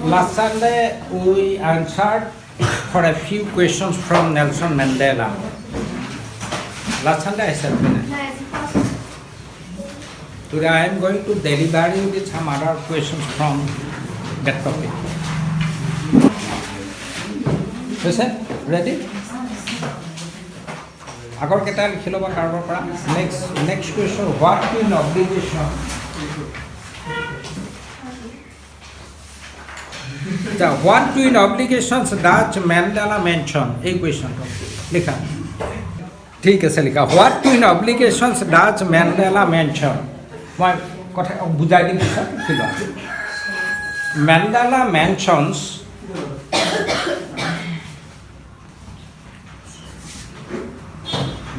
Last Sunday we answered for a few questions from Nelson Mandela. Last Sunday I said today I am going to deliver you with some other questions from that topic. Is it ready? আগৰ কেইটা লিখি ল'বা কাৰোবাৰ পৰা next question what in obligation what twin obligations does Mandela mention এই কুৱেশ্যনটো লিখা ঠিক আছে লিখা what twin obligations does Mandela mention মই কথা বুজাই দিম পিছত লিখি লোৱা Mandela mentions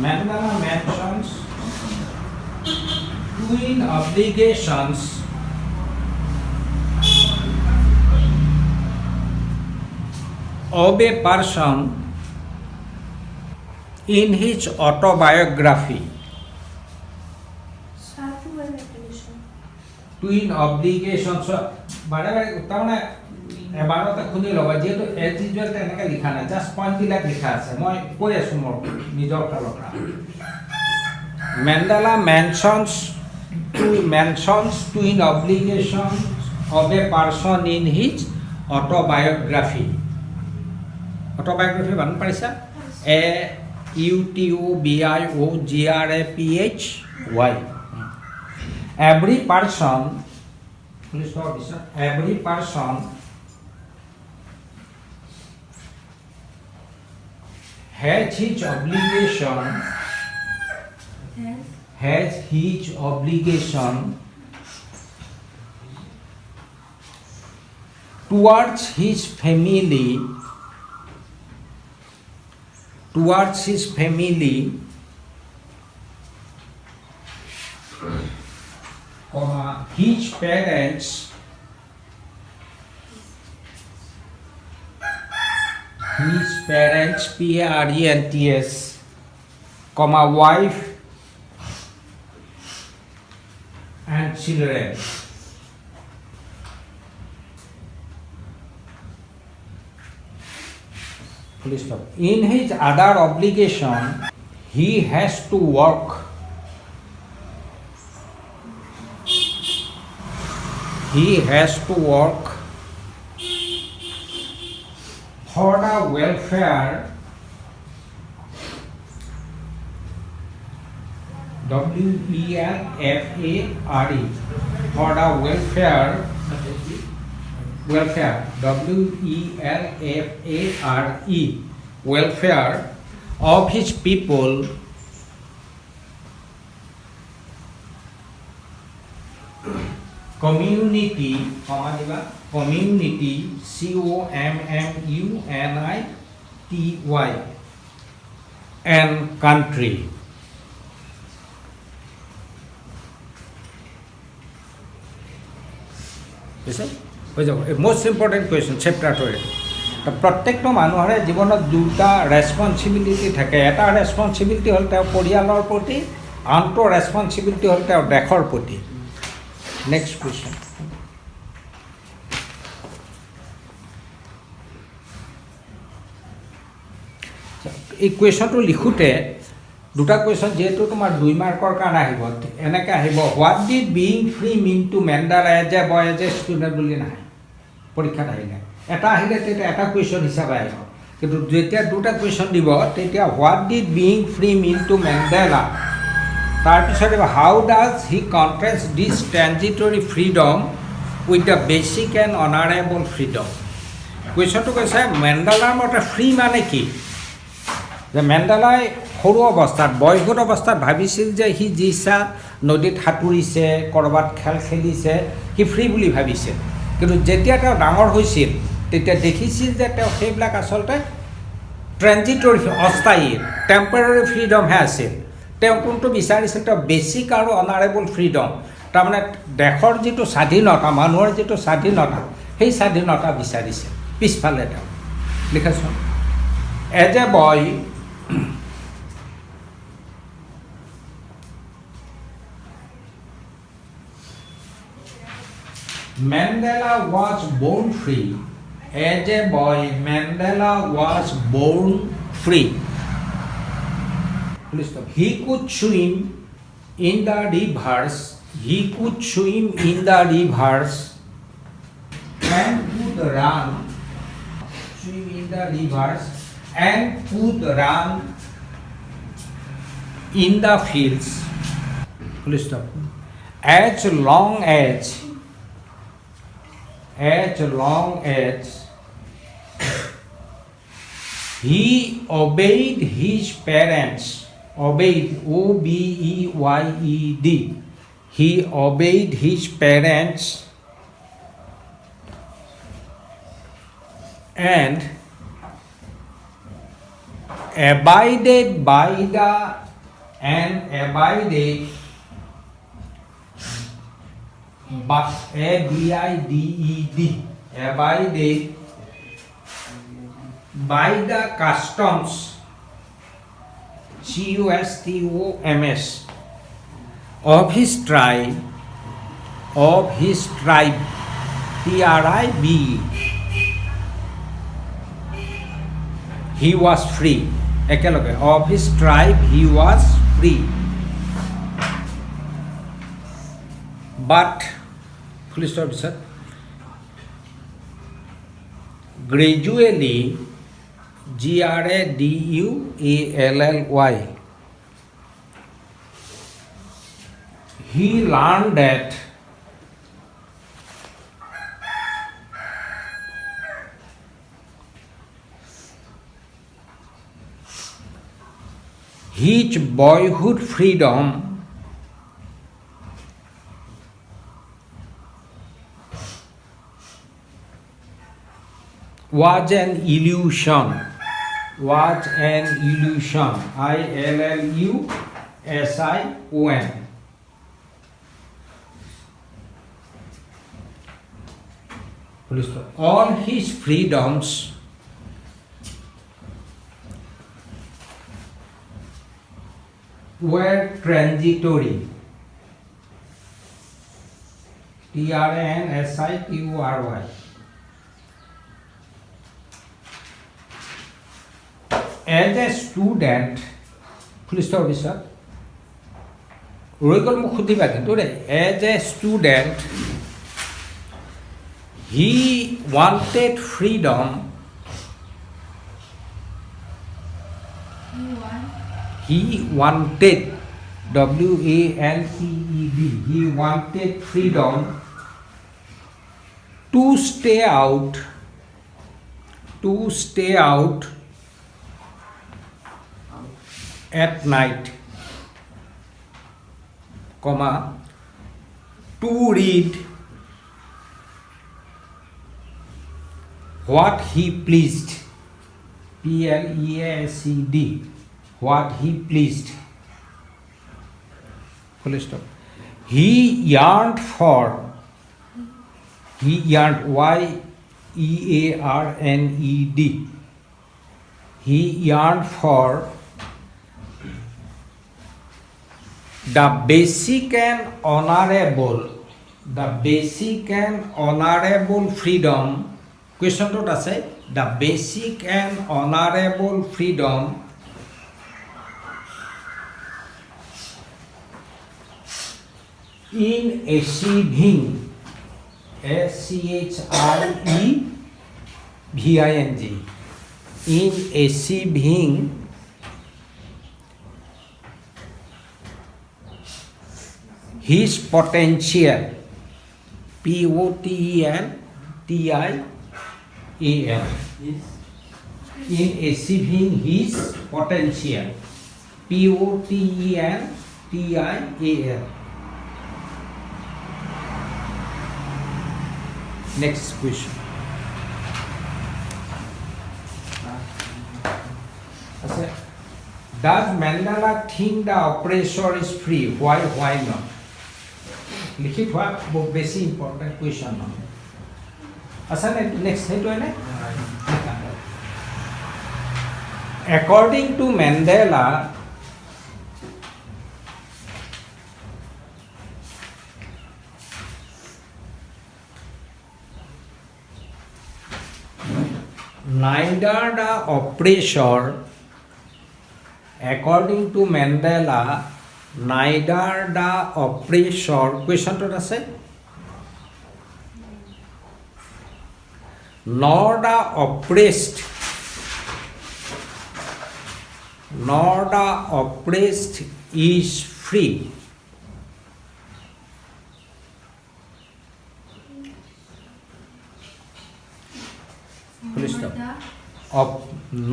Mandela mentions twin obligations of a person in his autobiography. Twin obligations. বাৰে তাৰমানে এবাৰতে খুলি ল'বা যিহেতু এজ ইউজুৱেল তেনেকৈ লিখা নাই জাষ্ট পইণ্টবিলাক লিখা আছে মই কৈ আছোঁ মোৰ নিজৰ ফালৰ পৰা Mandela mentions twin obligation of a person in his autobiography বান পাৰিছা AUTOBIOGRAPHY every person has his obligation towards his family his parents PARENTS, wife and children. Please stop. In his other obligation, he has to work. For the welfare WELFARE for the welfare welfare of his people community COMMUNITY and country. Most important question chapter 2 প্ৰত্যেকটো মানুহৰে জীৱনত দুটা responsibility থাকে এটা responsibility হ'ল তেওঁৰ পৰিয়ালৰ প্ৰতি আনটো ৰেছপনচিবিলিটি হ'ল তেওঁৰ দেশৰ প্ৰতি নেক্সট কুৱেশ্যন এই কুৱেশ্যনটো লিখোঁতে দুটা কুৱেশ্যন যিহেতু তোমাৰ 2 মাৰ্কৰ কাৰণে আহিব এনেকৈ আহিব what did being free mean to Mandela as a boy as a student বুলি নাহে পৰীক্ষাত আহিলে এটা আহিলে তেতিয়া এটা কুৱেশ্যন হিচাপে আহিব কিন্তু যেতিয়া দুটা কুৱেশ্যন দিব তেতিয়া what did being free mean to Mandela তাৰপিছত how does he contrast this transitory freedom with the basic and honourable freedom কুৱেশ্যনটো কৈছে মেণ্ডেলাৰ মতে ফ্ৰী মানে কি যে মেণ্ডেলাই সৰু অৱস্থাত বয়সৰ অৱস্থাত ভাবিছিল যে সি যি ইচ্ছা নদীত সাঁতুৰিছে ক'ৰবাত খেল খেলিছে সি ফ্ৰী বুলি ভাবিছিল কিন্তু যেতিয়া তেওঁ ডাঙৰ হৈছিল তেতিয়া দেখিছিল যে তেওঁ সেইবিলাক আচলতে ট্ৰেঞ্জিটৰী অস্থায়ী টেম্পৰেৰী ফ্ৰীডমহে আছিল তেওঁ কোনটো বিচাৰিছিল তেওঁ বেচিক আৰু অনাৰেবল ফ্ৰীডম তাৰমানে দেশৰ যিটো স্বাধীনতা মানুহৰ যিটো স্বাধীনতা সেই স্বাধীনতা বিচাৰিছিল পিছফালে তেওঁ লিখাচোন as a boy Mandela was born free. As a boy, Mandela was born free. He could swim in the rivers. He could swim in the rivers and could run. Swim in the rivers and could run in the fields. As long as he obeyed his parents, obeyed, O-B-E-Y-E-D, he obeyed his parents and abided by the but A-B-I-D-E-D, abided by the customs, C-U-S-T-O-M-S, of his tribe, T-R-I-B-E. He was free. একেলগে, of his tribe he was free. But full stop sir. Gradually, G-R-A-D-U-A-L-L-Y, he learned that his boyhood freedom was an illusion. I-L-L-U-S-I-O-N. All his freedoms were transitory. T-R-A-N-S-I-T-O-R-Y. As a student, full stop sir. রয়ে গ'ল মোক সুধিবা কিন্তু দেই। As a student, he wanted freedom. He wanted, W-A-N-T-E-D, he wanted freedom to stay out at night, comma, to read what he pleased, P-L-E-A-S-E-D, what he pleased, full stop. He yearned, Y-E-A-R-N-E-D, he yearned for the basic and honorable freedom. Question to আছে, the basic and honorable freedom in achieving, S-C-H-I-E-V-I-N-G, in achieving his potential, P-O-T-E-N-T-I-A-L, in achieving his potential, P-O-T-E-N-T-I-A-L. Next question. Does Mandela think the oppressor is free? Why not? লিখি থোৱা বহুত বেছি important question নহয়। আচ্ছা next সেইটো এনে according to Mandela, neither the oppressor, according to Mandela, neither the oppressor, question to আছে, nor the oppressed, is free.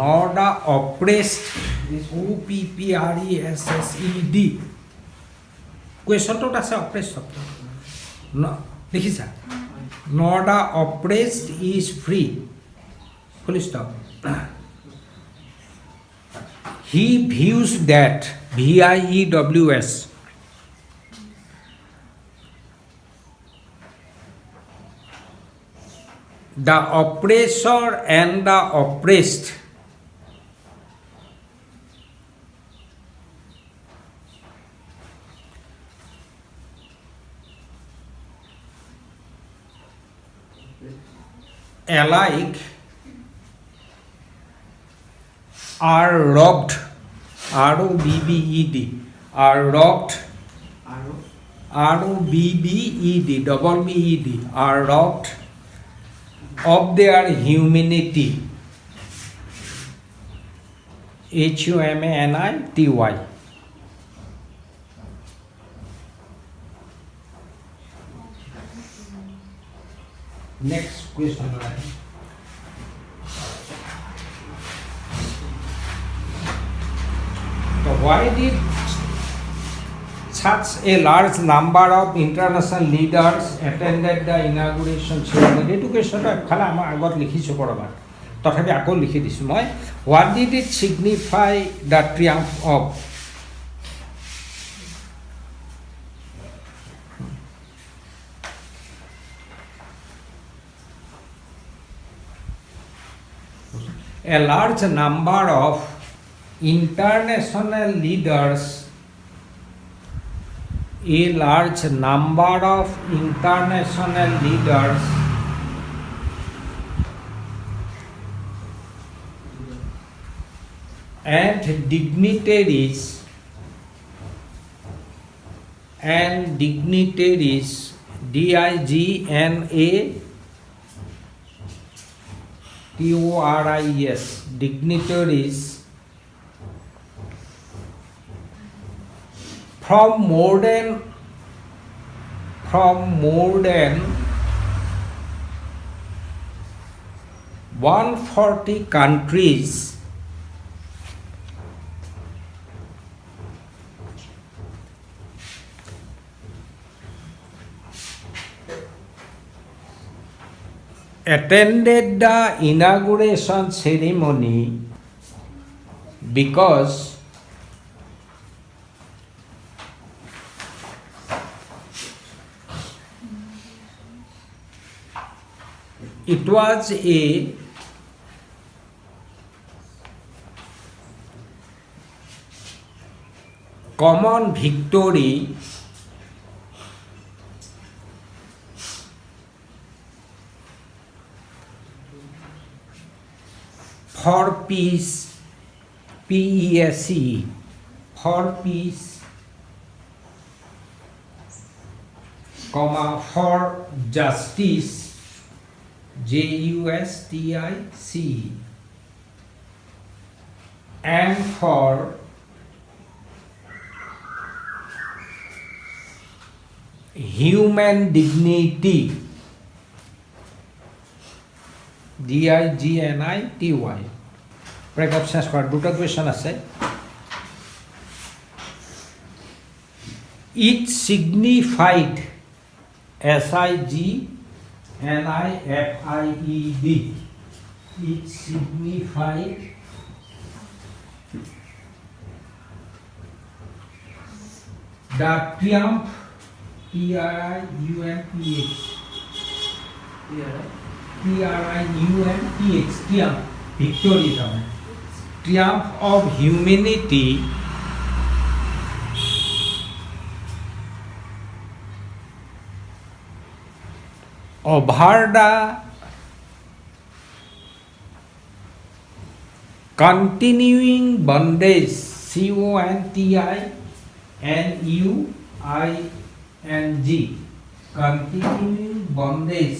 Nor the oppressed, this OPPRESSED. Question to আছে oppressed শব্দ দেখিছা, nor the oppressed is free, full stop. He views that, VIEWS, the oppressor and the oppressed alike are robbed, ROBBED, are robbed, ROBBED, double BED, are robbed of their humanity, HUMANITY. Next question. So why did such a large number of international leaders attended the inauguration ceremony? Education খালা আমাৰ আগত লিখিছোঁ কৰবাত, তথাপি আকৌ লিখি দিছোঁ মই. What did it signify, the triumph of? A large number of international leaders, and dignitaries, DIGNATORIES, dignitaries from more than 140 countries attended the inauguration ceremony because it was a common victory for peace, PEACE, for peace, for justice, JUSTICE, and for human dignity, DIGNITY. Breakup change কৰা দুটা question আছে. It signified, SIGNIFIED, it signified the triumph, TRIUMPH, triumph, victory, triumph of humanity over the continuing bondage, CONTINUING, continuing bondage,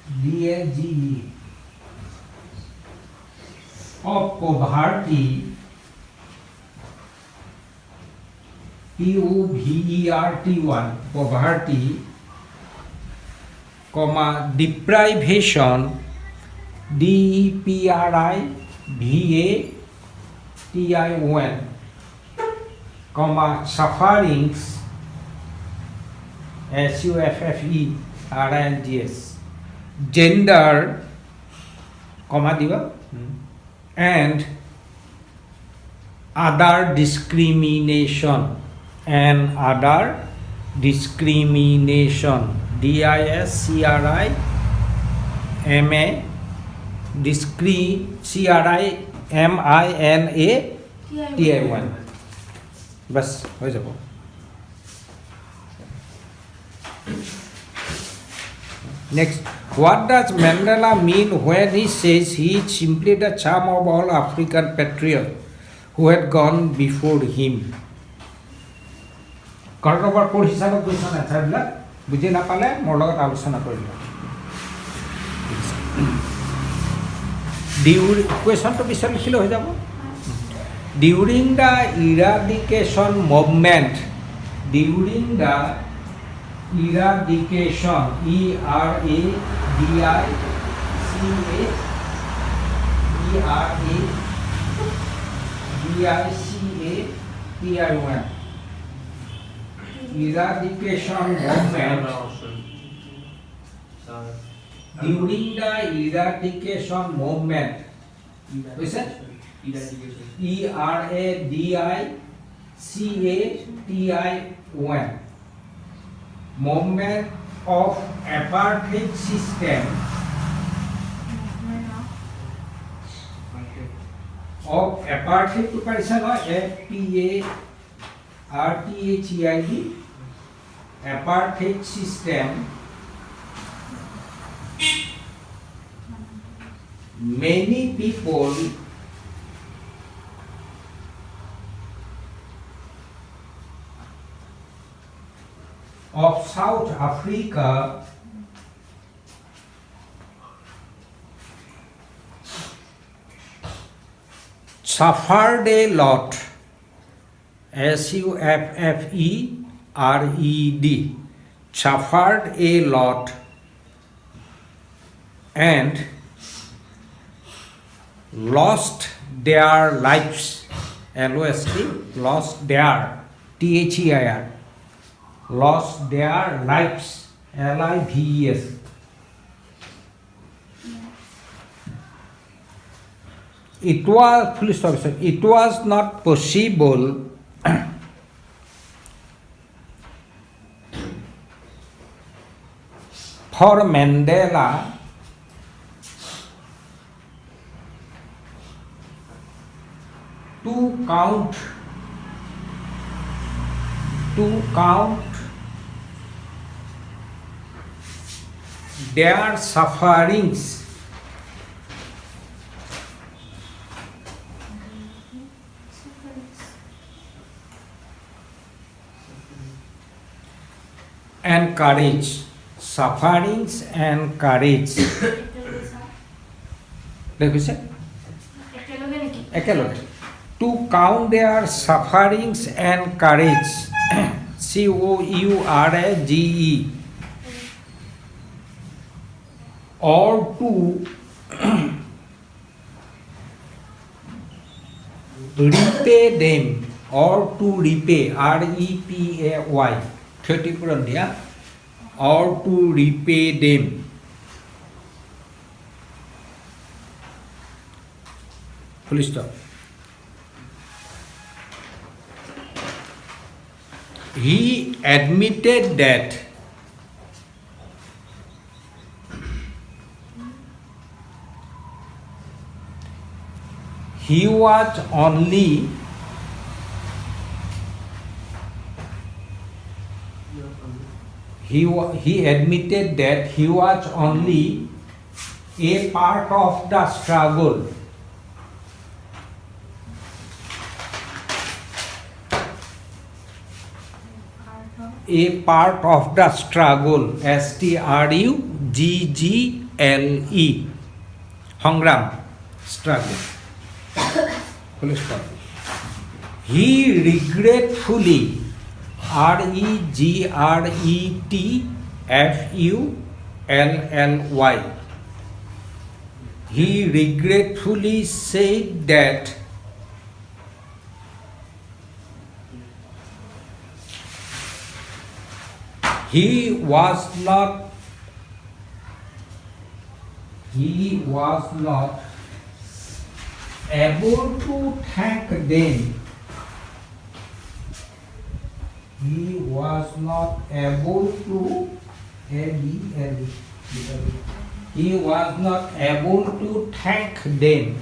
BONDAGE, of poverty, POVERT1, poverty, comma, deprivation, DEPRIVATION, comma, sufferings, SUFFERINGS, gender, comma diba, and other discrimination, DISCRIMA, CRIMINATI1, बस हो যাব. Next, what does Mandela mean when he says he is simply the charm of all African patriots who had gone before him? কৰ্ণবৰ code হিচাপত question এনচাৰবিলাক বুজি নাপালে মোৰ লগত আলোচনা কৰিলে. কুৱেশ্যনটো পিছত লিখিলে হৈ যাব. During the eradication movement, during the eradication, ERADICATION, eradication movement, during the eradication movement, listen, ERADICATION, movement of apartheid system, of apartheid preparation or FPARTHEID, apartheid system, many people of South Africa suffered a lot, SUFFERED, suffered a lot, and lost their lives, LOST, lost their, THEIR, lost their lives, LIVES. It was, full stop, it was not possible for Mandela to count their sufferings and courage, sufferings and courage. দেখিছে একেলগে to count their sufferings and courage, COURAGE, or to repay them, or to repay, REPAY, ক্ষতিপূরণ দিয়া, or to repay them. Full stop. He admitted that he was only he admitted that he was only A part of the struggle. A part of the struggle. struggle. Hongram. Struggle. Full stop. He regretfully. regretfully. He regretfully said that he was not able to thank them. He was not able to He was not able to thank them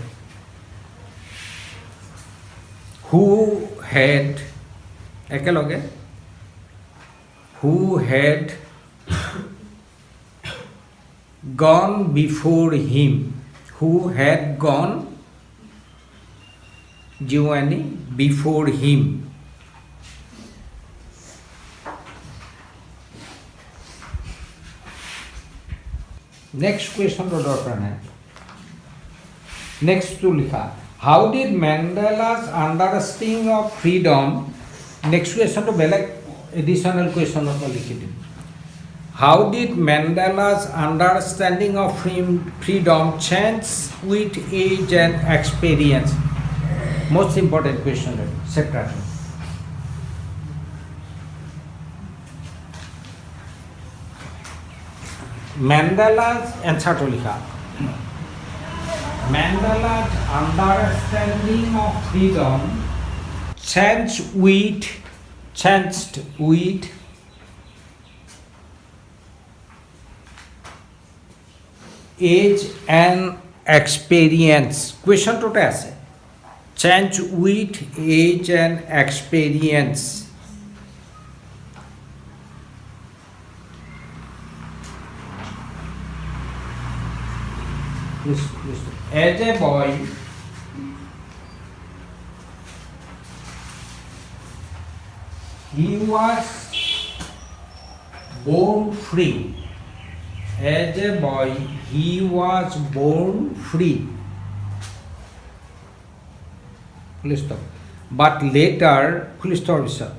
who had gone before him. Who had gone before him. Next question to Dr. Next to likha. How did Mandela's understanding of freedom? Next question to belak additional question of likhi din. How did Mandela's understanding of freedom change with age and experience? Most important question, secretary. Mandela's answer to likha. Mandela's understanding of freedom changed with age and experience. Question to test. Change with age and experience. As a boy, he was born free. As a boy, he was born free. Full stop. But later, full stop, sir.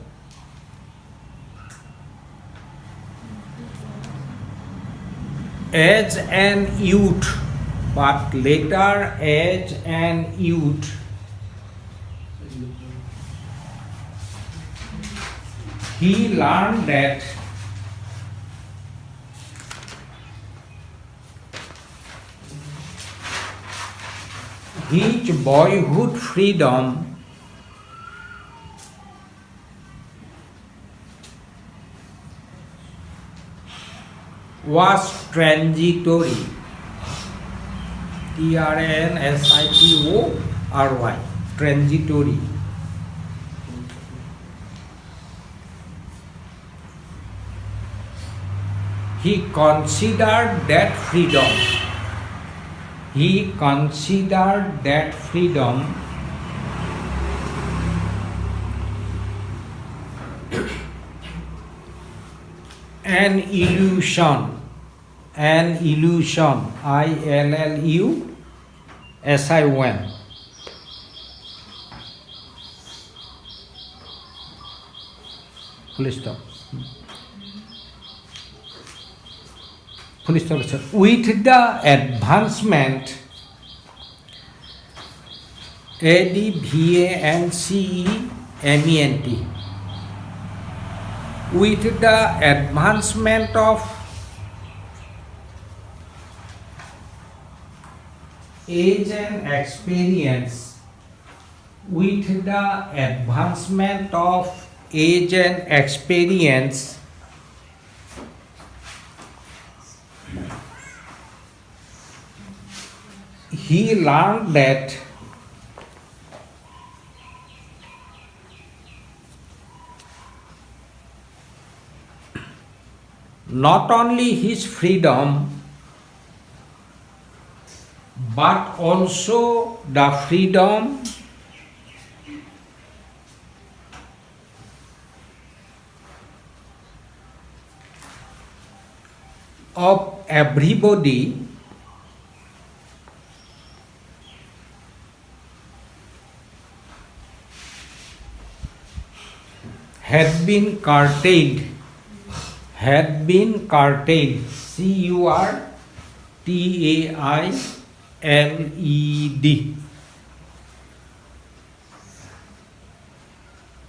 As an youth, but later as an youth, he learned that his boyhood freedom was transitory. transitory. Transitory. He considered that freedom. An illusion. ILLUSION. Full stop. With the advancement ADVANCEMENT. With the advancement of age and experience. With the advancement of age and experience, he learned that not only his freedom but also the freedom of everybody had been curtailed, curtailed.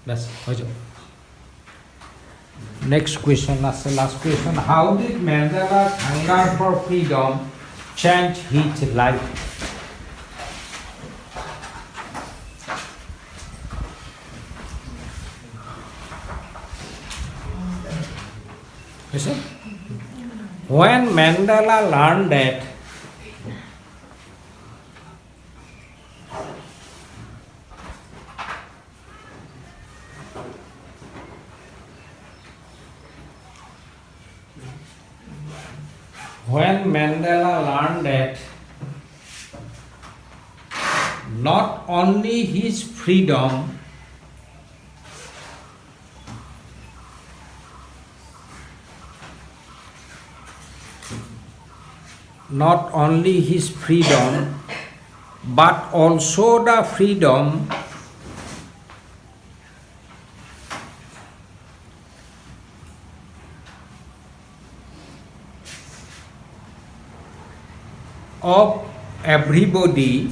That's next question, last question. How did Mandela's hunger for freedom change his life? Listen. When Mandela learned that not only his freedom but also the freedom of everybody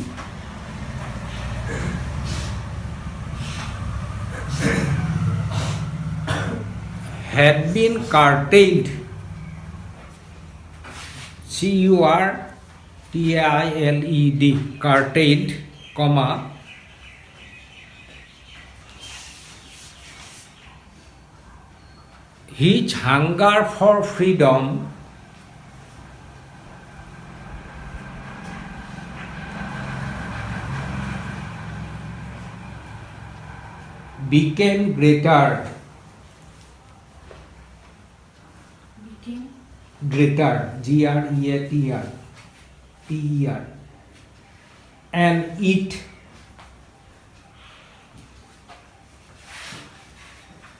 had been curtailed, curtailed, comma, his hunger for freedom became greater, Greater, T-E-R, and it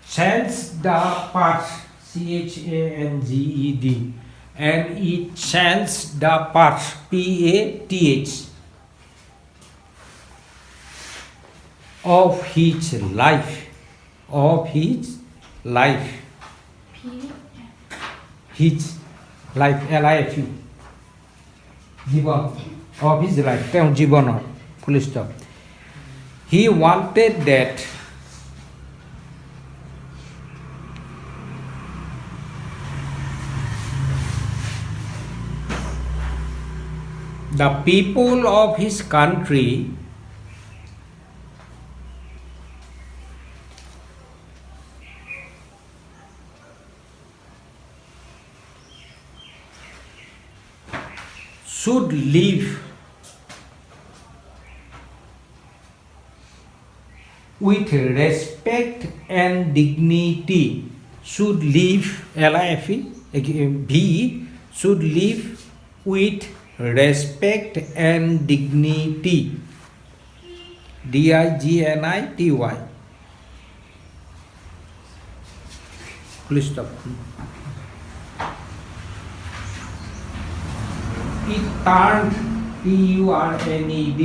changed the path, C-H-A-N-G-E-D, and it changed the path, P-A-T-H, of his life, his life, L-I-F-E, Jibon, of his life, তেওঁৰ জীৱনৰ, full stop. He wanted that the people of his country should live with respect and dignity, should live, L-I-F-E, should live with respect and dignity, D-I-G-N-I-T-Y, please stop. It turned, T-U-R-N-E-D,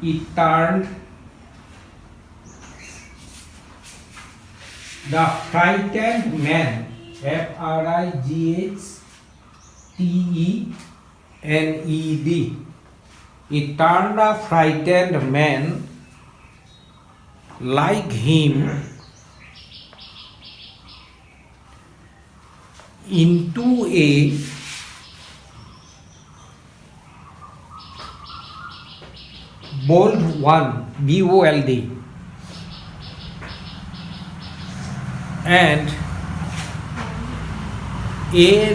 it turned the frightened man, F-R-I-G-H-T-E-N-E-D, it turned a frightened man like him into a bold one, B-O-L-D, and a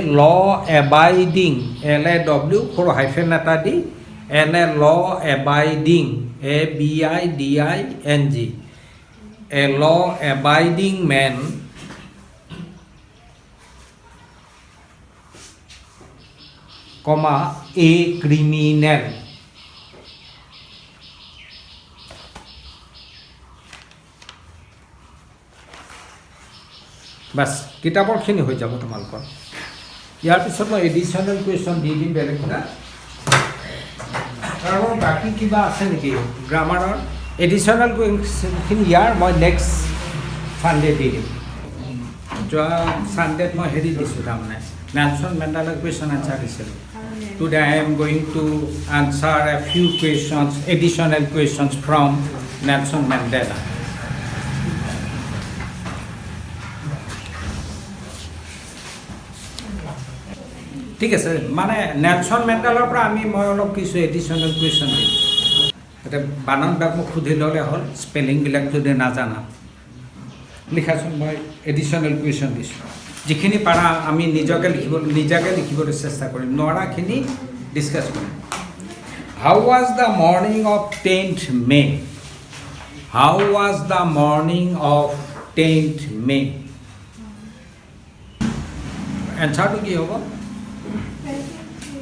law-abiding, L-A-W, for hyphen eta di, and a law-abiding, A-B-I-D-I-N-G, a law-abiding man comma, a criminal. বাস কিতাপৰখিনি হৈ যাব তোমালোকৰ ইয়াৰ পিছত মই additional question দি দিম বেলেগ এটা আৰু বাকি কিবা আছে নেকি গ্ৰামাৰৰ এডিশ্যনেল কুৱেশ্যনখিনি ইয়াৰ মই নেক্সট সানডে দি দিম যোৱা সানডেত মই হেৰি দিছোঁ তাৰমানে নেলছন মেণ্ডেলাৰ কুৱেশ্যন আনচাৰ দিছিলোঁ Today I am going to answer a few questions, additional questions from Nelson Mandela. ঠিক আছে মানে নেলছন মেণ্ডেলাৰ পৰা মই অলপ কিছু এডিশ্যনেল কুৱেশ্যন দিম এতিয়া বানানবিলাক মোক সুধি ল'লে হ'ল স্পেলিংবিলাক যদি নাজানা লিখাচোন মই এডিশ্যনেল কুৱেশ্যন দিছোঁ যিখিনি পাৰা আমি নিজাকে লিখিবলৈ চেষ্টা কৰিম নোৱাৰাখিনি ডিছকাছ কৰিম how was the morning of 10th May how was the morning of 10th May এনচাৰটো কি হ'ব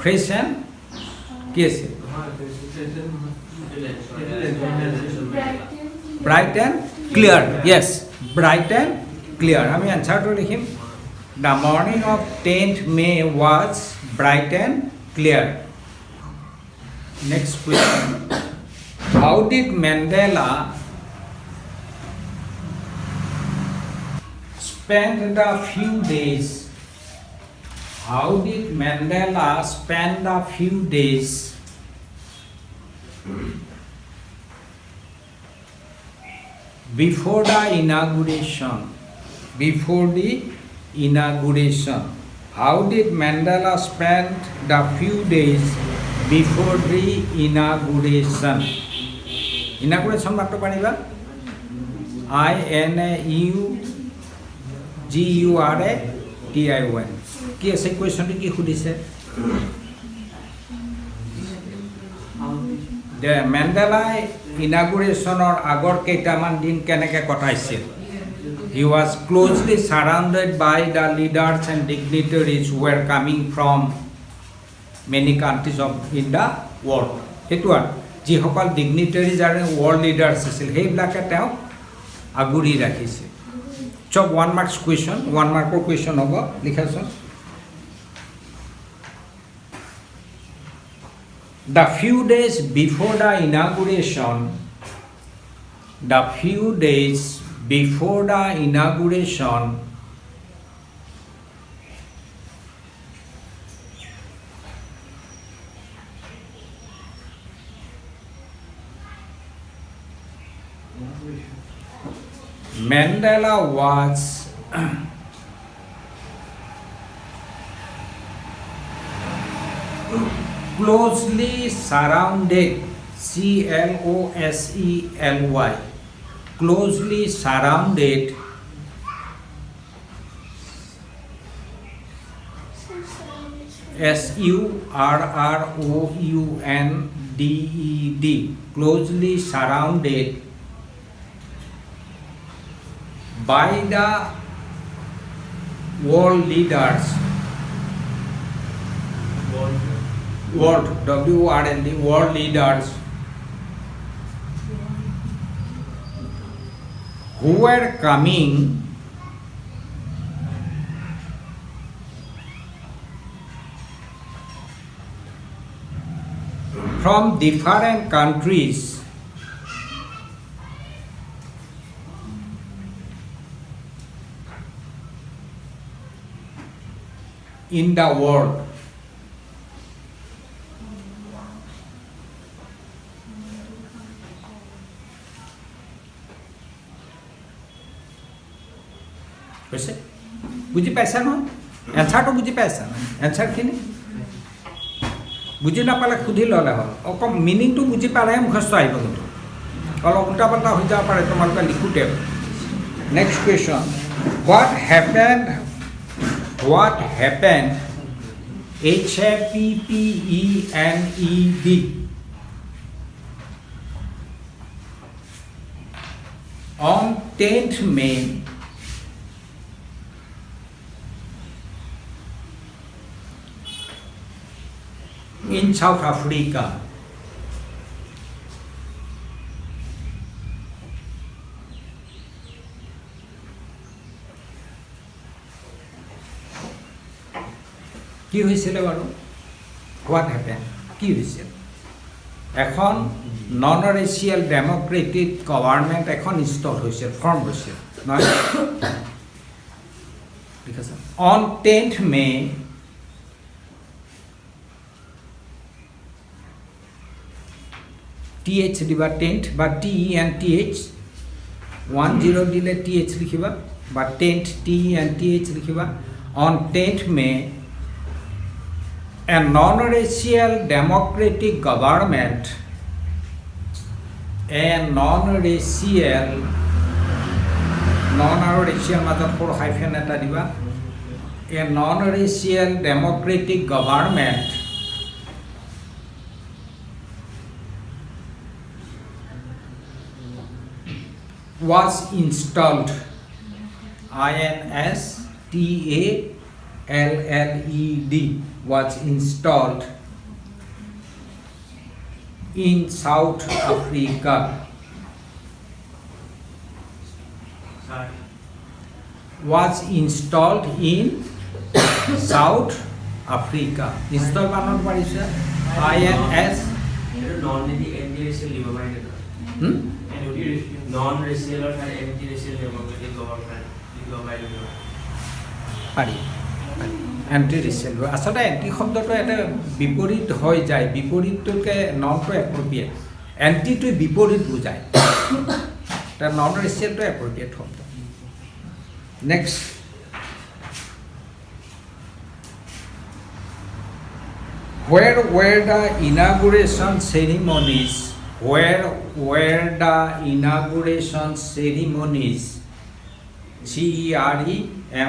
ফ্ৰেছ এণ্ড কি আছে bright and clear yes bright and clear আমি এনচাৰটো লিখিম The morning of 10th May was bright and clear. Next question. How did Mandela spend the few days? How did Mandela spend the few days before the inauguration? Before the inauguration. How did Mandela spend the few days before the inauguration? Inauguration মাত্র পানিবা INAUGURATION কি আছে কোয়েশ্চনটো কি খুদিছে মেণ্ডেলাই ইনাগুৰেশ্যনৰ আগৰ কেইটামান দিন কেনেকৈ কটাইছিল He was closely surrounded by the leaders and dignitaries who were coming from many countries in the world. সেইটো আৰু যিসকল ডিগনিটাৰিজ আৰু ৱৰ্ল্ড লিডাৰ্ছ আছিল সেইবিলাকে তেওঁক আগুৰি ৰাখিছে চব 1 মাৰ্কছ কুৱেশ্যন 1 মাৰ্কৰ কুৱেশ্যন হ'ব লিখাচোন The few days before the inauguration before the inauguration Mandela was closely surrounded CLOSELY closely surrounded SURROUNDED closely surrounded by the world leaders world WRLD world leaders who were coming from different countries in the world. বুঝি পাইছা নহয় এনচাৰটো বুজি পাইছা এনচাৰখিনি বুজি নাপালে সুধি ল'লে হ'ল অকল মিনিংটো বুজি পালেহে মুখস্থ আহিব কিন্তু অলপ উল্টা পাল্টা হৈ যাব পাৰে তোমালোকে লিখোঁতে next question what happened HAPPENED on 10th May in South Africa. কি হৈছিল বাৰু? What happened? কি হৈছিল? এখন নন ৰেচিয়েল ডেম'ক্ৰেটিক গভৰ্ণমেণ্ট এখন ইনষ্টল হৈছিল, ফৰ্ম হৈছিল নহয়? ঠিক আছে। On 10th May TH দিবা 10th বা TENTH 10 দিলে TH লিখিবা বা 10th TENTH লিখিবা। On 10th May a non-racial democratic government, a non-racial non-racial matlab for hyphen eta diba, a non-racial democratic government was installed, INSTALLED, was installed in South Africa. Was installed in South Africa. Install banot parise INS non-racial or anti-racial democratic government. পাৰি anti racial আচলতে anti শব্দটো এটা বিপৰীত হৈ যায়, বিপৰীতটোকে ননটো appropriate, এণ্টিটো বিপৰীত বুজায়, তাৰ নন ৰেচিয়েলটো এপ্ৰপ্ৰিয়েট শব্দ। Next, where were the inauguration ceremonies? Where were the inauguration ceremonies? CEREMONIES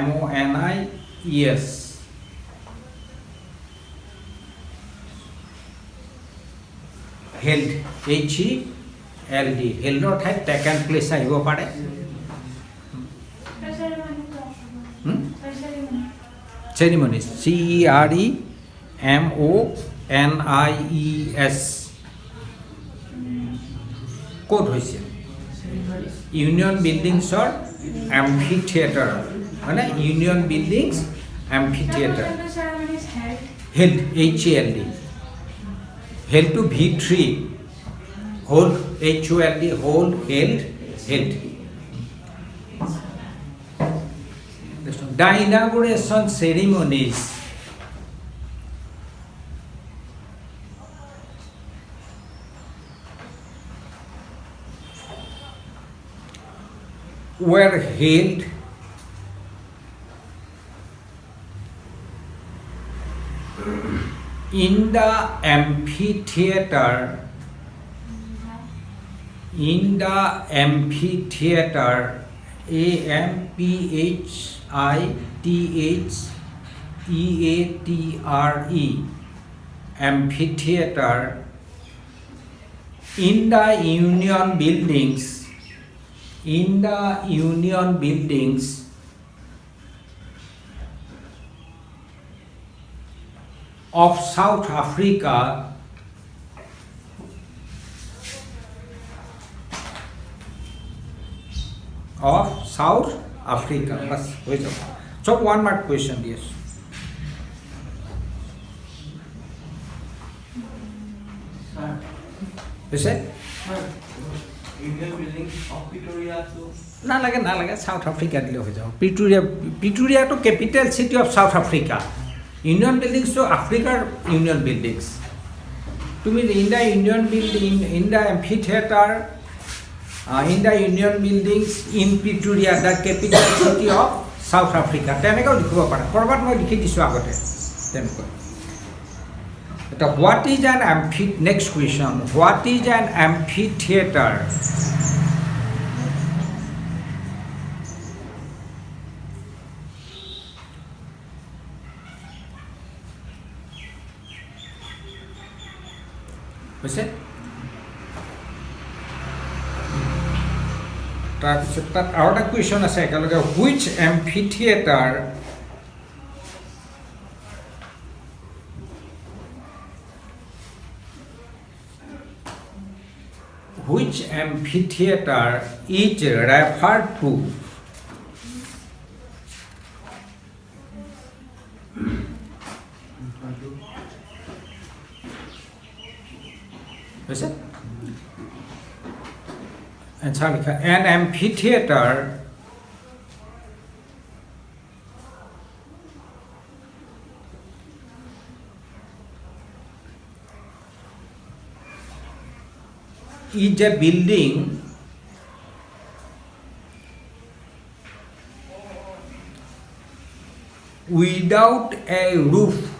held, HELD, held or had taken place আহিব পাৰে। Ceremonies, CEREMONIES ক'ত হৈছিল? ইউনিয়ন বিল্ডিংছৰ এম্ফি থিয়েটাৰ, মানে union buildings amphitheatre. Held, HELD, held to V3, hold, HOLD, hold, held, held. The inauguration ceremonies were held in the amphitheater, in the amphitheater, AMPHITHEATRE, amphitheater, in the union buildings, in the union buildings of South Africa of South Africa. So one more question, yes. You say? Union building of Pretoria to নালাগে South Africa দিলে হৈ যাব। প্ৰিটৰিয়াটো capital city of South Africa. Union বিল্ডিংছটো আফ্ৰিকাৰ Union Buildings. তুমি in the Union Building, in the amphitheatre, in the Union Buildings in Pretoria, the capital city of South Africa, তেনেকৈও লিখিব পাৰা। ক'ৰবাত মই লিখি দিছোঁ আগতে তেনেকৈ। এটা what is an amphi, next question, what is an amphi theatre? হৈছে তাৰপিছত তাত আৰু এটা কুৱেশ্যন আছে একেলগে, which amphi theatre which amphitheater is referred to? Is it? Answer लिखा an amphitheater is a building without a roof,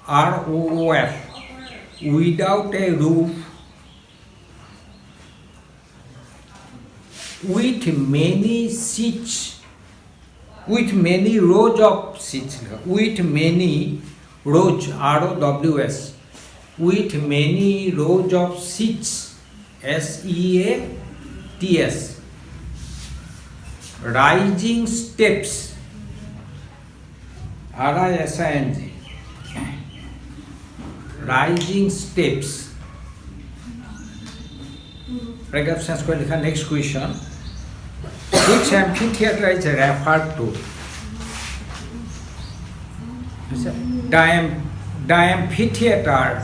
ROOF, without a roof, with many seats, with many rows of seats, with many rows, ROWS, with many rows of seats, SEATS, rising steps, RISING, rising steps. Paragraph sense को लिखा. Next question. Which amphitheater is referred to? The amphitheater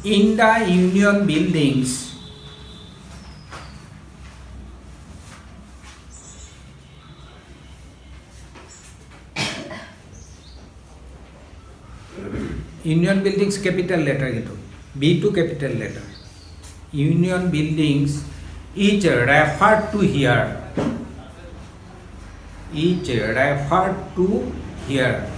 in the Union buildings Union buildings capital letter gitu. B2 capital letter. Union buildings is referred to here. Is referred to here.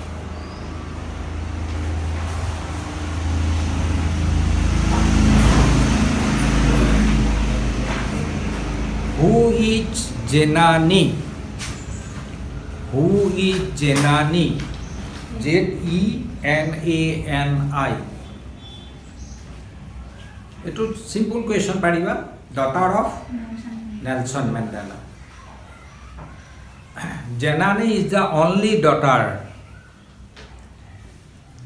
Who is Jenani? Who is Jenani? ZENANI. It is simple question pariba. Daughter of Nelson Mandela. Jenani is the only daughter.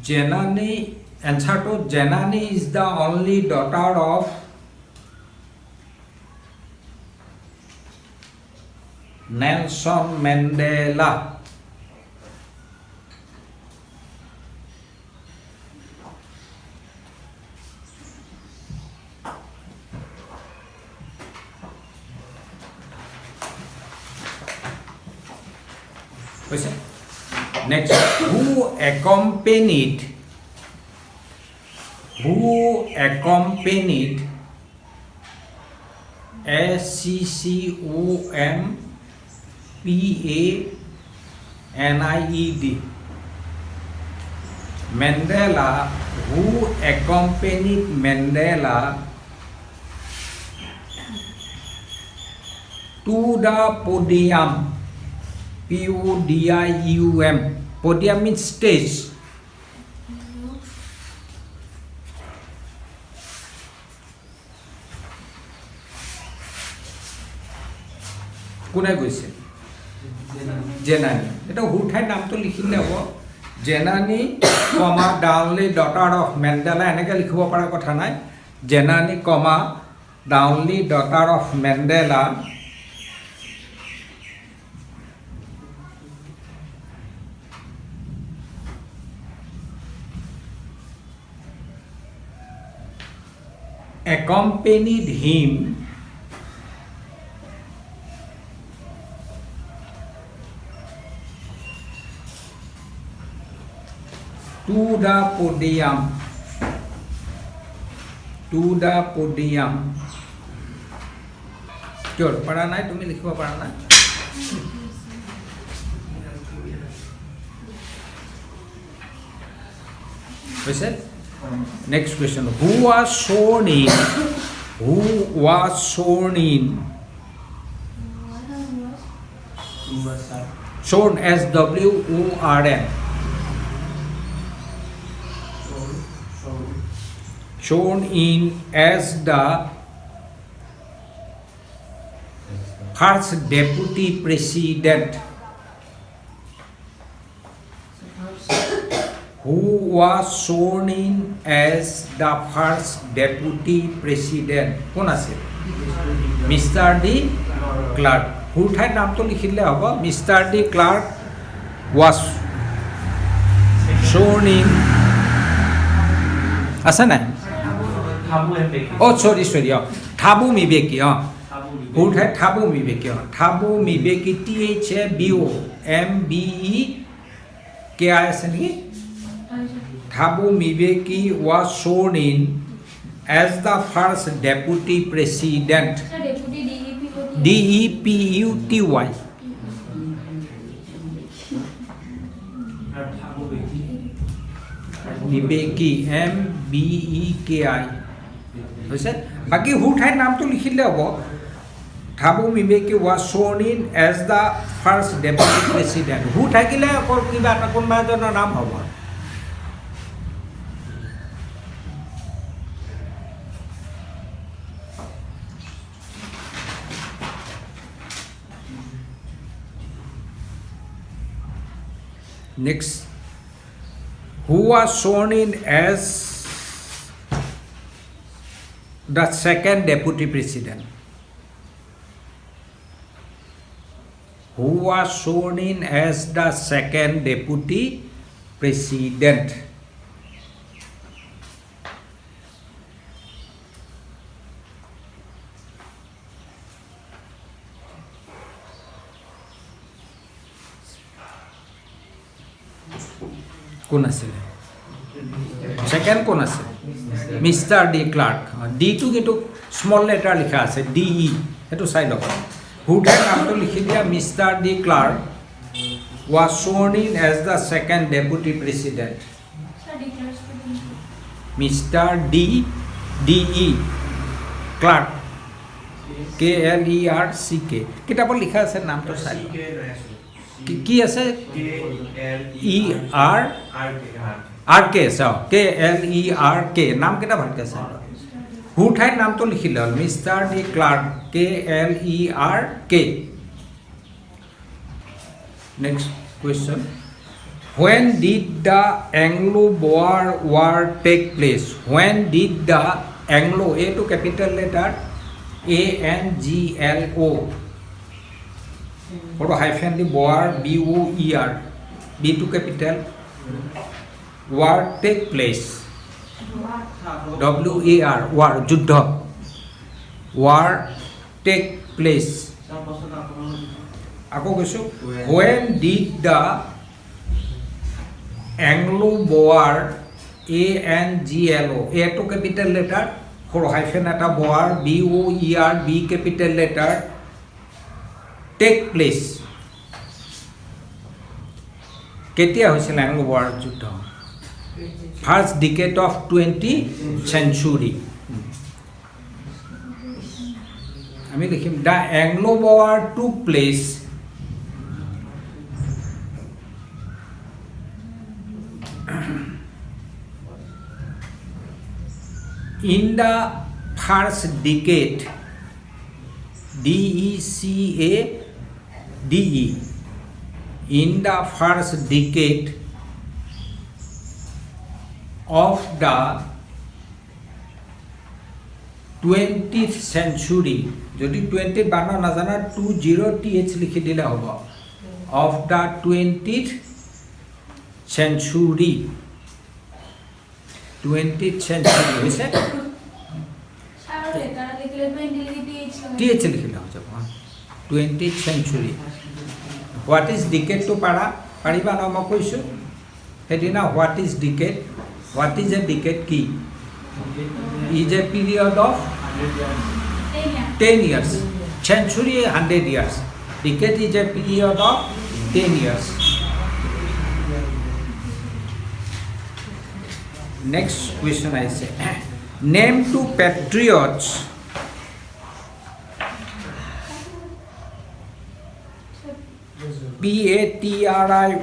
Jenani, answer to Jenani is the only daughter of Nelson Mandela. Question. Next, who accompanied SCCOMPANIED Mandela, who accompanied Mandela to the podium? PODIUM. Podium means stage. কোনে গৈছে? জেনানী. এটা হুঠাই নামটো লিখিলে হ'ব. Zenani comma ডাউনলি daughter of Mandela এনেকৈ লিখিব পৰা কথা নাই. জেনানী কমা ডাউনলি daughter of Mandela accompanied him to the podium. Sure, पढ़ा ना तुम्हें लिखवा पढ़ा ना. Question. Next question. Who was sworn in? Sworn, SWORN. Sworn in as the first deputy president. who was sworn in as the first deputy president কোন আছিল mister de clerk who ঠাইত নামটো লিখিলে হ'ব mister de Klerk was sworn in আছে নাই Thabu Mbeki. oh sorry Thabo Mbeki Thabu Mbeki. who ঠাইত Thabo Mbeki Thabo Mbeki THABO আছে নেকি Thabo Mbeki was sworn in as the first deputy president DEPUTY And Thabu Mbeki. Mbeki MBEKI হৈছে বাকি হু ঠাইৰ নামটো লিখিলে হ'ব Thabo Mbeki was sworn in as the first deputy president হু থাকিলে অকল কিবা এটা কোনোবা এজনৰ নাম হ'ব next who was sworn in as the second deputy president who was sworn in as the second deputy president কোন আছিল সেকেন্ড কোন আছে মিস্টাৰ ডি ক্লাৰ্ক ডি টো কিন্তু স্মল লেটাৰ লিখা আছে DE সেইটো চাই লওক হুঠাই নামটো লিখি দিয়া mister de Klerk was sworn in as the second deputy president mister DE Klerk KLERCK কিতাপত লিখা আছে নামটো চাই লওক কি আছে ERRK KLERK নাম কেইটা ভালকে চাই লওক হু ঠাইত নামটো লিখিলে হ'ল mister de Klerk KLERK next question when did the Anglo-Boer war take place when did the Anglo A to capital letter ANGLO or hyphen the Boer BOER B to capital war take place WAR war যুদ্ধ war take place আকৌ কৈছো when did the Anglo-Boer ANGLO A to capital letter or hyphen eta Boer BOER B capital letter take place কেতিয়া হৈছিল Anglo-Boer যুদ্ধ first decade of 20th century আমি লিখিম the Anglo-Boer took place in the first decade DECADE in the first decade of the 20th century যদি 20 বানান নাজানা 20th লিখি দিলে হ'ব of the 20th century 20th century হৈছে TH লিখিলে হৈ যাব 20th century what is decade to পাৰিবা ন মই কৈছো সেইদিনা what is decade what is a decade কি is a period of 10 years century 100 years decade is a period of 10 years next question I say name two patriots PATRIOTS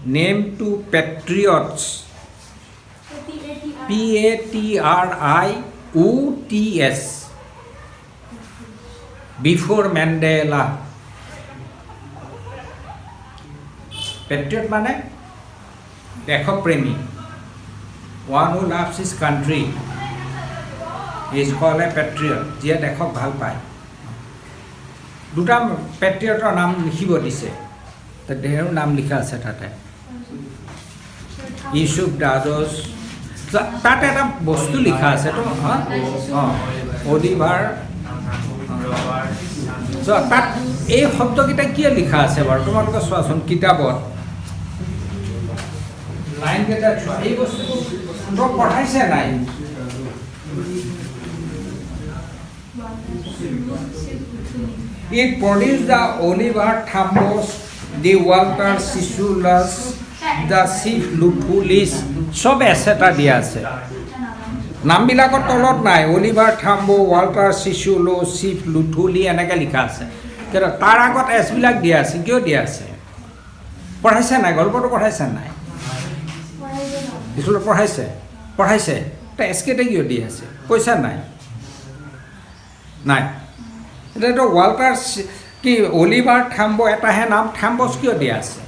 name two patriots PATRIOTS before Mandela Patriot মানে দেশপ্ৰেমী। One who loves his country is called a patriot, যিয়ে দেশক ভাল পায়। দুটা পেট্ৰিয়টৰ নাম লিখিব দিছে, তেওঁৰ নাম লিখা আছে তাতে। ইউচুফ দাদোছ, তাতে এটা বস্তু লিখা আছে তো, অলিভাৰ। তাত এই শব্দকেইটা কিয় লিখা আছে বাৰু তোমালোকে চোৱাচোন কিতাপত, লাইনকেইটা চোৱা। এই বস্তুটো পঢ়াইছে নাই? It produced the Oliver Thambos, the Walter Sisulu, the Sif Lutulis, সব এসেটা দিয়া আছে। নামবিলাকৰ তলত নাই অলিভাৰ থাম্বো, ৱাল্টাৰ চিচুলো, চিফ লুথুলি এনেকৈ লিখা আছে, কিন্তু তাৰ আগত এছবিলাক দিয়া আছে। কিয় দিয়া আছে? পঢ়াইছে নাই? গল্পটো পঢ়াইছে নাই? স্কুলত পঢ়াইছে ত এছকেইটা কিয় দি আছে? কৈছা নাই? নাই। এতিয়াতো ৱাল্টাৰ কি অলিভাৰ থাম্বো এটাহে নাম, থাম্বছ কিয় দিয়া আছে?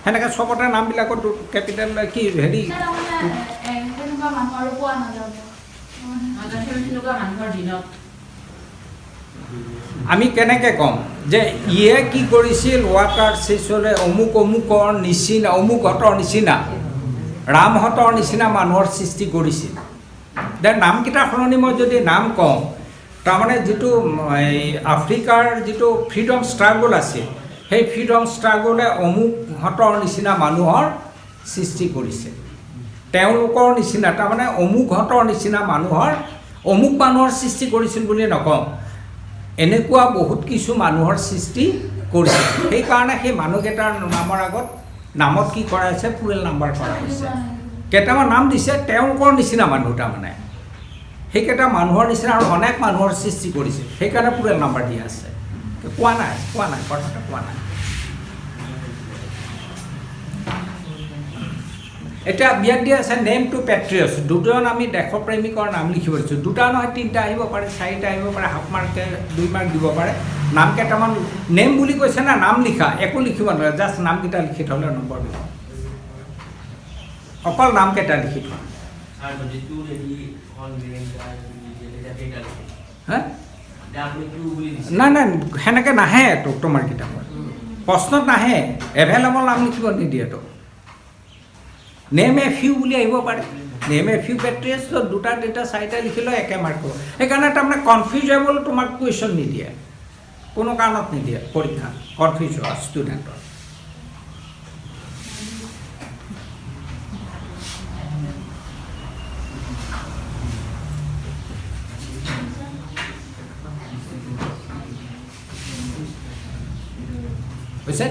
সেনেকৈ চবতে নামবিলাকত কেপিটেল কি হেৰি আমি কেনেকৈ ক'ম যে ইয়ে কি কৰিছিল? ৱাটাৰ চিচলে অমুকৰ নিচিনা, অমুকহঁতৰ নিচিনা, ৰামহঁতৰ নিচিনা মানুহৰ সৃষ্টি কৰিছিল। দেন নামকেইটা সলনি মই যদি নাম কওঁ, তাৰমানে যিটো আফ্ৰিকাৰ যিটো ফ্ৰীডম ষ্ট্ৰাগল আছিল, সেই ফ্ৰীডম ষ্ট্ৰাগলে অমুকহঁতৰ নিচিনা মানুহৰ সৃষ্টি কৰিছে। তেওঁলোকৰ নিচিনা, তাৰমানে অমুকহঁতৰ নিচিনা অমুক মানুহৰ সৃষ্টি কৰিছিল বুলি নকওঁ, এনেকুৱা বহুত কিছু মানুহৰ সৃষ্টি কৰিছিল। সেইকাৰণে সেই মানুহকেইটাৰ নামৰ আগত নামত কি কৰা হৈছে? প্লুৰেল নাম্বাৰ কৰা হৈছে। কেইটামান নাম দিছে তেওঁলোকৰ নিচিনা মানুহ, তাৰমানে সেইকেইটা মানুহৰ নিচিনা আৰু অনেক মানুহৰ সৃষ্টি কৰিছিল, সেইকাৰণে প্লুৰেল নাম্বাৰ দিয়া আছে। কোৱা নাই কথাটা কোৱা নাই। এতিয়া বিয়াত দিয়া আছে নেম টু পেট্ৰিয়টছ। দুজন আমি দেশপ্ৰেমিকৰ নাম লিখিব দিছোঁ। দুটা নহয়, তিনিটা আহিব পাৰে, চাৰিটা আহিব পাৰে, হাফ মাৰ্কে 2 মাৰ্ক দিব পাৰে। নাম কেইটামান নেম বুলি কৈছে না, নাম লিখা, একো লিখিব নালাগে, জাষ্ট নামকেইটা লিখি থ'লে নম্বৰ দিব। অকল নামকেইটা লিখি থোৱা। নাই সেনেকৈ নাহে তোমাৰ কিতাপত, প্ৰশ্নত নাহে। এভেইলেবল নাম লিখিব নিদিয়ে তো। নেম এ ফিউ বুলি আহিব পাৰে, নেম এ ফিউ পেট্ৰিয়টছ, 2, 3, 4 লিখিলেও একে মাৰ্ক হ'ব। সেইকাৰণে তাৰমানে কনফিউজেবল তোমাক কুৱেশ্যন নিদিয়ে, কোনো কাৰণত নিদিয়ে পৰীক্ষা কনফিউজ হোৱা ষ্টুডেণ্টৰ। হৈছে?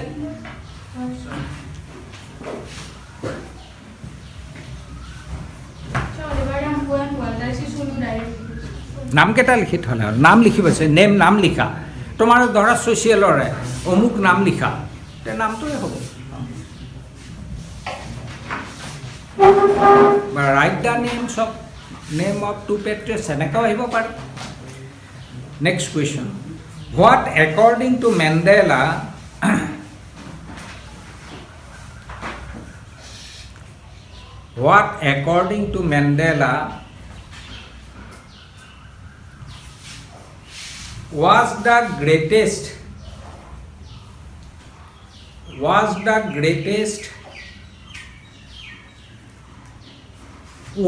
নামকেইটা লিখি থ'লে হ'ল, নাম লিখিব আছে, নাম লিখা। তোমাৰ ধৰা ছ'চিয়েলৰে অমুক নাম লিখা, তে নামটোৱে হ'ব। ৰাইট দ্য নেম অফ 2 পেট্ৰিয়টছ, এনেকুৱাও আহিব পাৰে। Next question, what according to Mandela was the greatest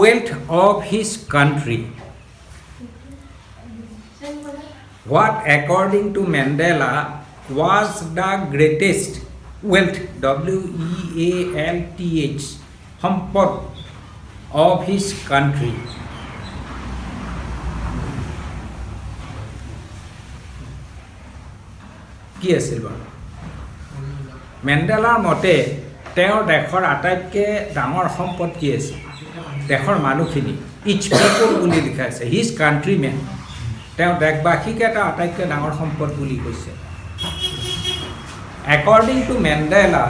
wealth of his country? What according to Mandela was the greatest wealth, WEALTH, সম্পদ of his country? কি আছিল বাৰু? মেণ্ডেলাৰ মতে তেওঁৰ দেশৰ আটাইতকৈ ডাঙৰ সম্পদ কি আছিল? দেশৰ মানুহখিনি, ইচ পিপল বুলি লিখা আছে, হিজ কাণ্ট্ৰিমেন, তেওঁ দেশবাসীকে এটা আটাইতকৈ ডাঙৰ সম্পদ বুলি কৈছে। According to Mandela,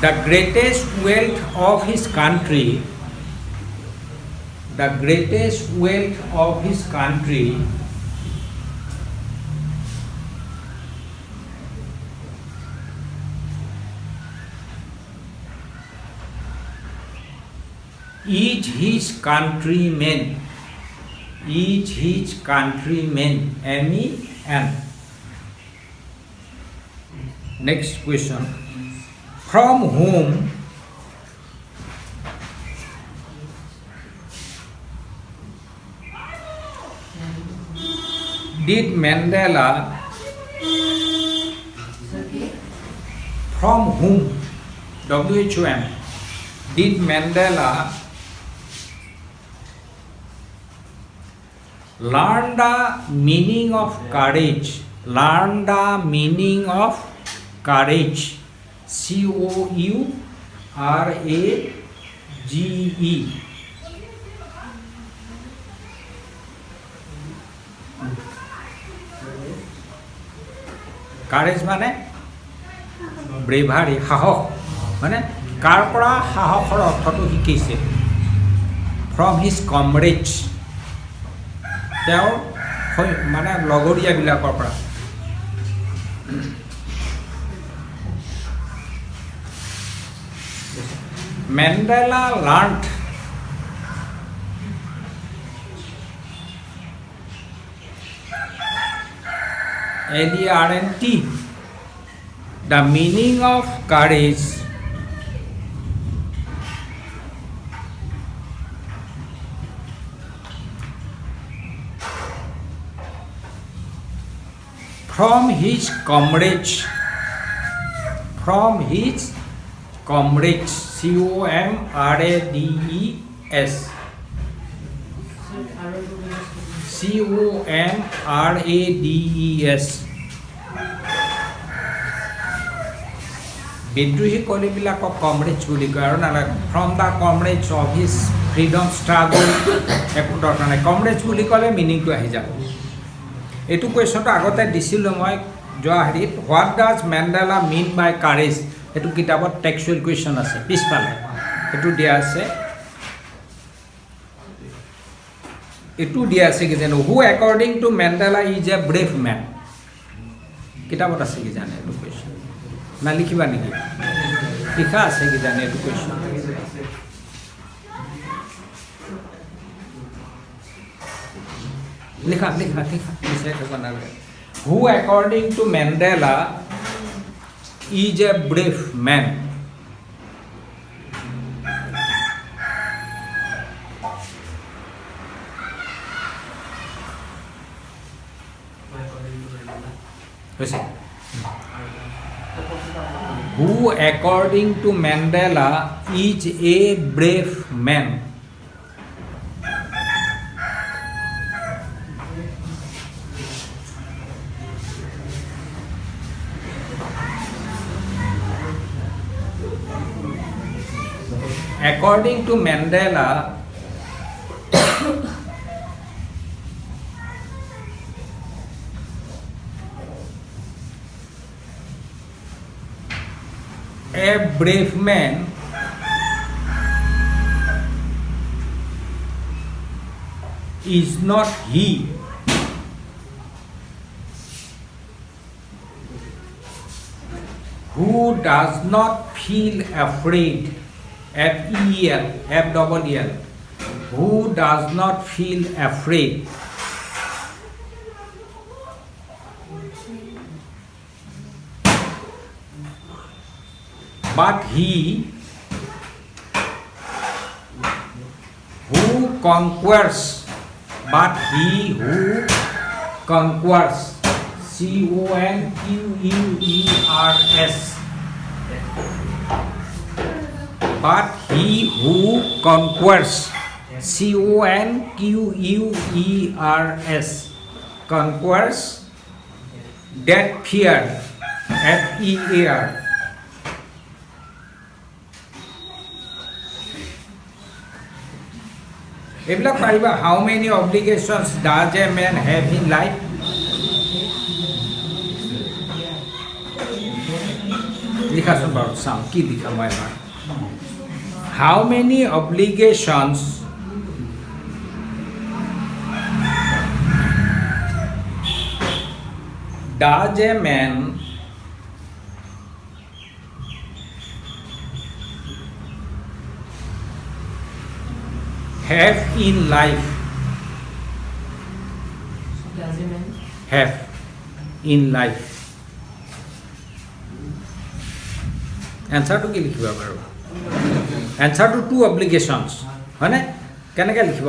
the greatest wealth of his country the greatest wealth of his country is his countrymen. Is his countrymen. MEN. Next question. From whom did Mandela, from whom, WHOM, did Mandela learn the meaning of courage? Learn the meaning of courage. COURAGE. Courage মানে bravery, সাহস, মানে কাৰ পৰা সাহসৰ অৰ্থটো শিকিছে? From his কমৰেডছ, তেওঁৰ মানে লগৰীয়াবিলাকৰ পৰা। Mandela learned LERNT the meaning of courage from his comrades. From his comrades. COMRADES. COMRADES. বিদ্ৰোহী কলিবিলাকক কমৰেডছ বুলি কয়, আৰু নালাগে from the comrades of his freedom struggle, একো দৰকাৰ নাই। কমৰেডছ বুলি ক'লে মিনিংটো আহি যাব। এইটো কুৱেশ্যনটো আগতে দিছিলোঁ মই যোৱা হেৰিত, what does Mandela mean by courage, সেইটো কিতাপত টেক্সুৱেল কুৱেশ্যন আছে পিছফালে, সেইটো দিয়া আছে। এইটো দিয়া আছে কিজানি, who according to Mandela is a brave man, কিতাপত আছে কিজানি এইটো কুৱেশ্যন, না লিখিবা নেকি? লিখা আছে কিজানি এইটো কুৱেশ্যন। লিখা লিখা লিখা বিচাৰি থ'ব নালাগে। Who according to Mandela is a brave man. হৈছে who according to Mandela is a brave man. According to Mandela, a brave man is not he who does not feel afraid, F-E-E-L, F-E-E-L, who does not feel afraid. But he who conquers, but he who conquers, C-O-N-Q-U-E-R-S, but he who conquers, C-O-N-Q-U-E-R-S, conquers that fear, F-E-A-R. এইবিলাক পাৰিবা। How many obligations does a man have in life? লিখাচোন বাৰু, চাওঁ কি লিখা মই এবাৰ। How many obligations does a man have in life? Does a man Have in life. এনচাৰটো কি লিখিব বাৰু? এনচাৰটো টু অব্লিগেশ্যনছ হয়নে? কেনেকৈ লিখিব?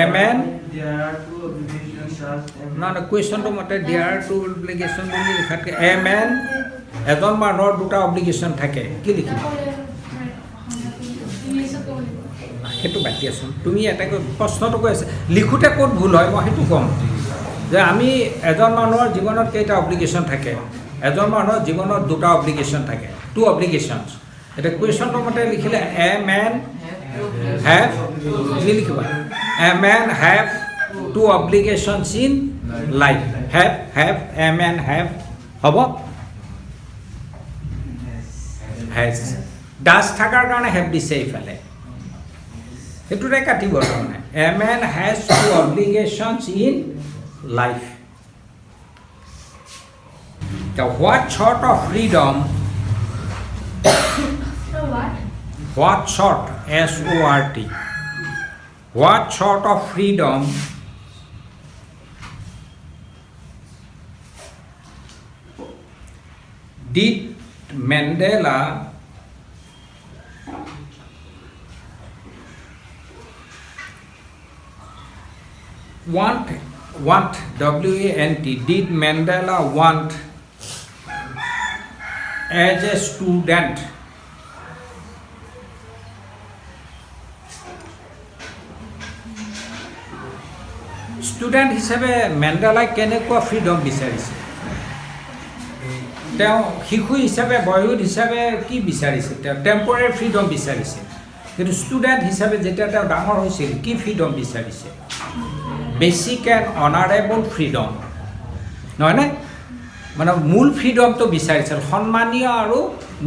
A man there are two obligations as নহয় কুৱেশ্যনটো মতে দিয়াৰ টু অব্লিগেশ্যন বুলি লিখাতকৈ এ মেন এজন মানুহৰ দুটা অব্লিগেশ্যন থাকে কি লিখিব? সেইটো বাদ দিয়াচোন, তুমি এটা প্ৰশ্নটো কৈ আছে লিখোঁতে ক'ত ভুল হয় মই সেইটো ক'ম যে আমি এজন মানুহৰ জীৱনত কেইটা অব্লিগেশ্যন থাকে? এজন মানুহৰ জীৱনত দুটা অব্লিগেশ্যন থাকে, টু অব্লিগেশ্যনছ। এতিয়া কুৱেশ্যনটোৰ মতে লিখিলে এ মেন হেভ কি লিখিবা? A man have two obligations in life. Have a man have হ'ব? হেজ ডাছ থকাৰ কাৰণে হেভ দিছে ইফালে, সেইটোতে কাটিব তাৰমানে। A man has two obligations in life. What sort of freedom? What sort? S-O-R-T. What sort of freedom did Mandela want? W-A-N-T. Did Mandela want as a student? Student হিচাপে মেণ্ডেলাই কেনেকুৱা freedom বিচাৰিছে? তেওঁ শিশু হিচাপে বয়স হিচাপে কি বিচাৰিছে? তেওঁ টেম্পৰেৰী ফ্ৰীডম বিচাৰিছে, কিন্তু ষ্টুডেণ্ট হিচাপে যেতিয়া তেওঁ ডাঙৰ হৈছিল কি ফ্ৰীডম বিচাৰিছে? বেচিক এণ্ড অনাৰেবল ফ্ৰীডম নহয়নে? মানে মূল ফ্ৰীডমটো বিচাৰিছিল, সন্মানীয় আৰু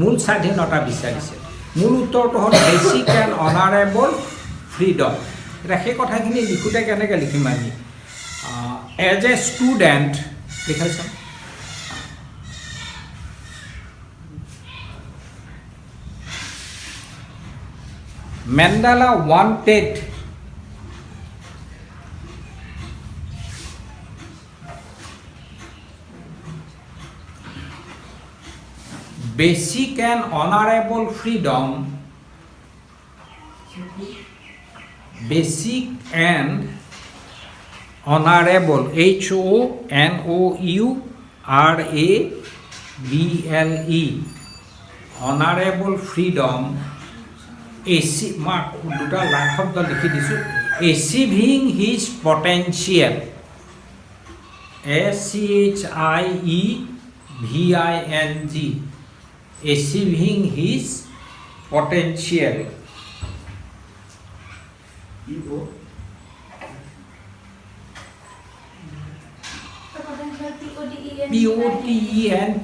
মূল স্বাধীনতা বিচাৰিছিল। মূল উত্তৰটো হ'ল বেচিক এণ্ড অনাৰেবল ফ্ৰীডম। এতিয়া সেই কথাখিনি লিখোঁতে কেনেকৈ লিখিম আমি? এজ এ ষ্টুডেণ্ট লিখাইছোঁ। Mandela wanted basic and honorable freedom, basic and honorable, Honourable, honorable freedom, দুটা লাইন শব্দ লিখি দিছোঁ, achieving his potential, ACHIEVING, achieving his potential.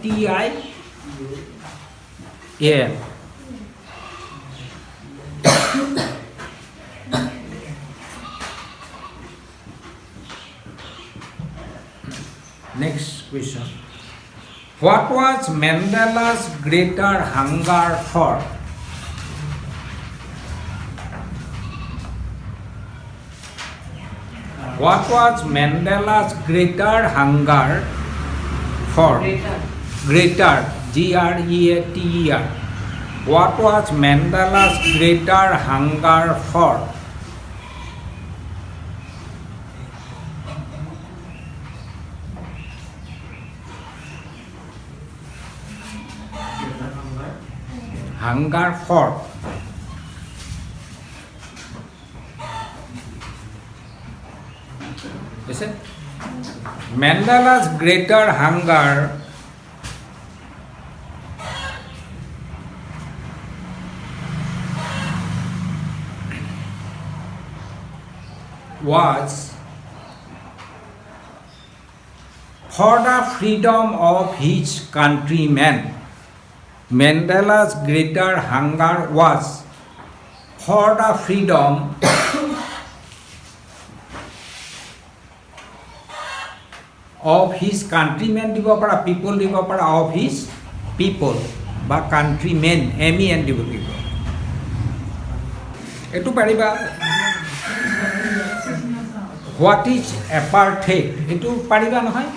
POTENTIAL. Next question. What was Mandela's greater hunger for? What was Mandela's greater hunger for? Greater, G-R-E-A-T-E-R. What was Mandela's greater hunger for? Hunger for. Listen. Mandela's greater hunger was for the freedom of his countrymen. Mandela's greater hunger was for the freedom of his countrymen দিব পাৰা people দিব পাৰা of his people বা countrymen men দিব লাগিব এইটো পাৰিবা what is apartheid এইটো পাৰিবা নহয়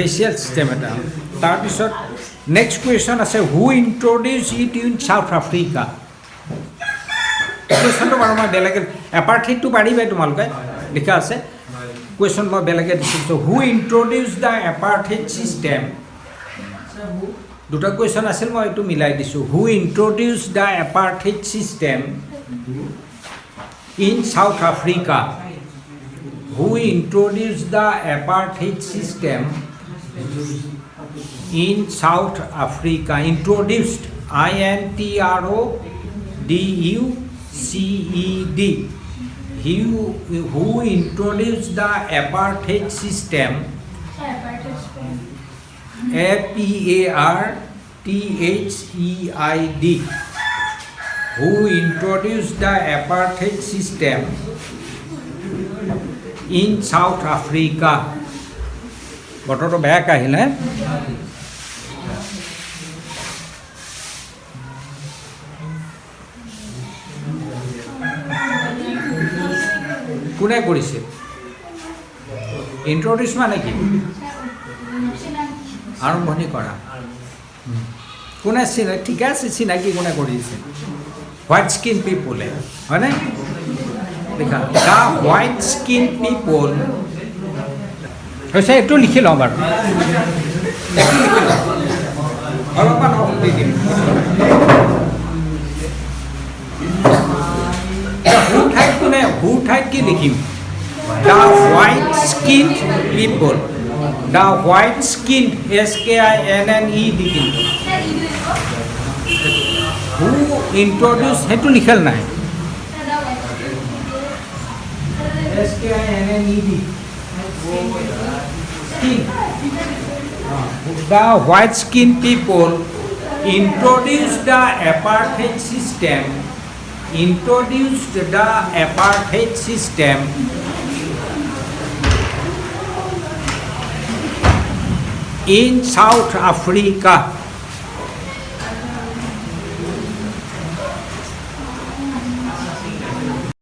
racial system এটা তাৰপিছত next question আছে who introduced it in South Africa কুৱেশ্যনটো বাৰু মই বেলেগে এপাৰ্থেইডটো পাৰিবাই তোমালোকে লিখা আছে কুৱেশ্যন মই বেলেগে দিছোঁ who introduce the apartheid system দুটা কুৱেশ্যন আছিল মই এইটো মিলাই দিছোঁ who introduce the apartheid system in South Africa who introduce the apartheid system in South Africa introduced INTRODUCED who introduced the apartheid system APARTHEID who introduced the apartheid system in South Africa বতৰটো বেয়া কাহিলে কোনে কৰিছে introduce মানে কি আৰম্ভণি কৰা কোনে ঠিকে আছে চিনাকি কোনে কৰিছে হোৱাইট স্কিন পিপলে হয়নে দেখা দ্য হোৱাইট স্কিন পিপল হৈছে এইটো লিখি লওঁ বাৰু অলপমান দি দিম who ঠাইত কি লিখিম the white skinned people the white skinned SKINNE লিখিম who introduced সেইটো লিখেল নাই SKINNED skin the white skinned people introduced the apartheid system in South Africa